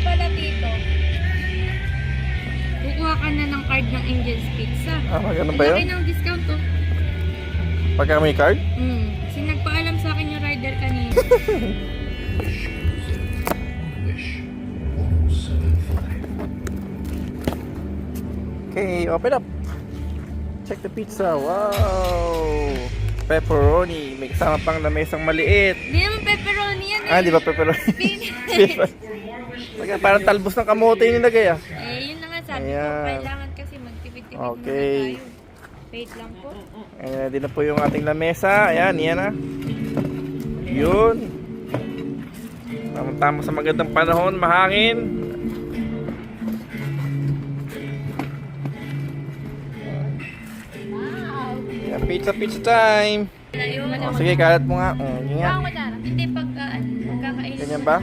pala dito, kukuha ka na ng card ng Angel's Pizza. Ganun ba Laki yun? ng discount to. Pagka may card? Kasi nagpaalam sa akin yung rider kanina. Okay, open up. Check the pizza. Wow! Pepperoni. May kasama pang lamesang maliit. Hindi naman pepperoni yan eh. Di ba pepperoni? Spinach. Parang talbos ng kamote yung nilagay Yun na nga sabi ko. Ayan. Kailangan kasi magtipid-tipid Okay. muna tayo. Wait lang po. Ayan, din na po yung ating lamesa. Ayan, yan na. Yun. Tama-tama sa magandang panahon, mahangin. Ayan, pizza time. Sige, kalat mo nga. Yun nga. Hindi pagkakain. Ganyan ba?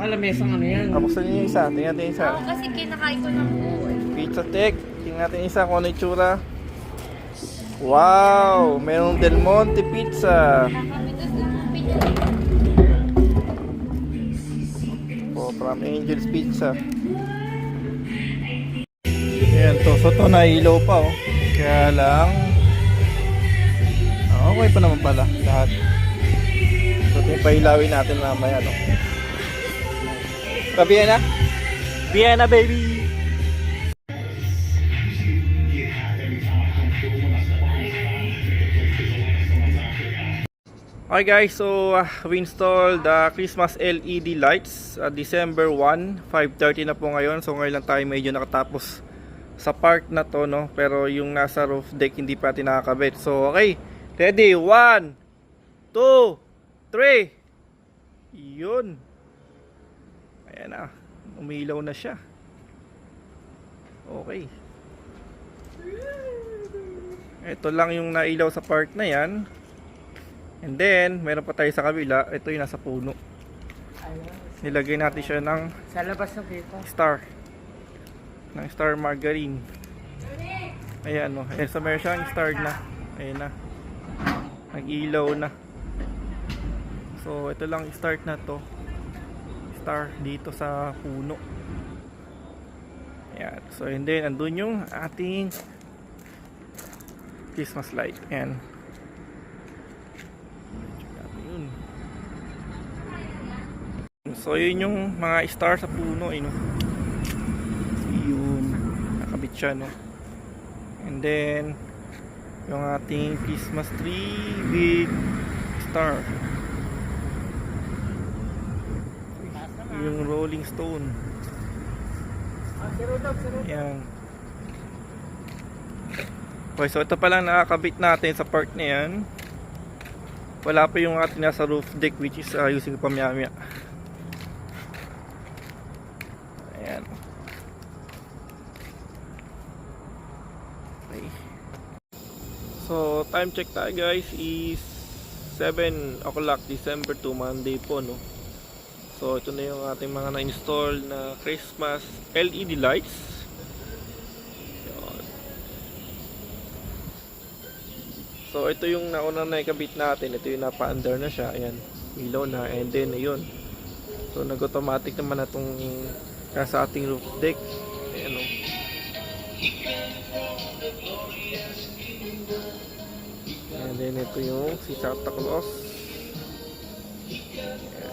Lamesang ano yan? Buksan niyo yung isa. Tingnan natin yung isa. Oo, kasi kinakain ko ng buo eh. Pizza tech. Tingnan natin yung isa kung ano yung tsura. Wow! Merong Del Monte pizza. Nakamitas lang ang pinili. From Angel's Pizza. Ayan to. So to nailaw pa Kaya lang okay pa naman pala lahat. So ito yung pailawin natin mamaya Vienna? Vienna baby! Okay guys, so we installed the Christmas LED lights December 1, 5:30 na po ngayon. So ngayon lang tayo medyo nakatapos sa part na to pero yung nasa roof deck hindi pa natin nakakabit. So okay, ready? 1, 2, 3. Yun. Ayan na, umilaw na siya. Okay. Ito lang yung nailaw sa part na yan. And then, meron pa tayo sa kabila. Ito yung nasa puno. Nilagay natin siya ng Sa labas ng kita. star. Ng star margarine. Ayan Ayan, so meron siyang star na. Ayan na. Nag-ilaw na. So, ito lang start na to. Star dito sa puno. Ayan. So, and then, andun yung ating Christmas light. Ayan. So yun yung mga star sa puno yun, nakabit siya and then yung ating Christmas tree with star, yung rolling stone. Yan. Okay, so ito pa lang nakakabit natin sa part na yan. Wala pa yung ating nasa roof deck, which is using pamyamya. Ayan. Okay. So time check tayo guys is 7 o'clock December 2, Monday po So ito na yung ating mga na-install na Christmas LED lights. Ayan. So ito yung nauna na ikabit natin. Ito yung napa-under na siya. Ayan, ilaw na. And then ayun, so nag-automatic naman na itong sa ating roof deck. Ayan And then ito yung si Santa Claus. Ayan.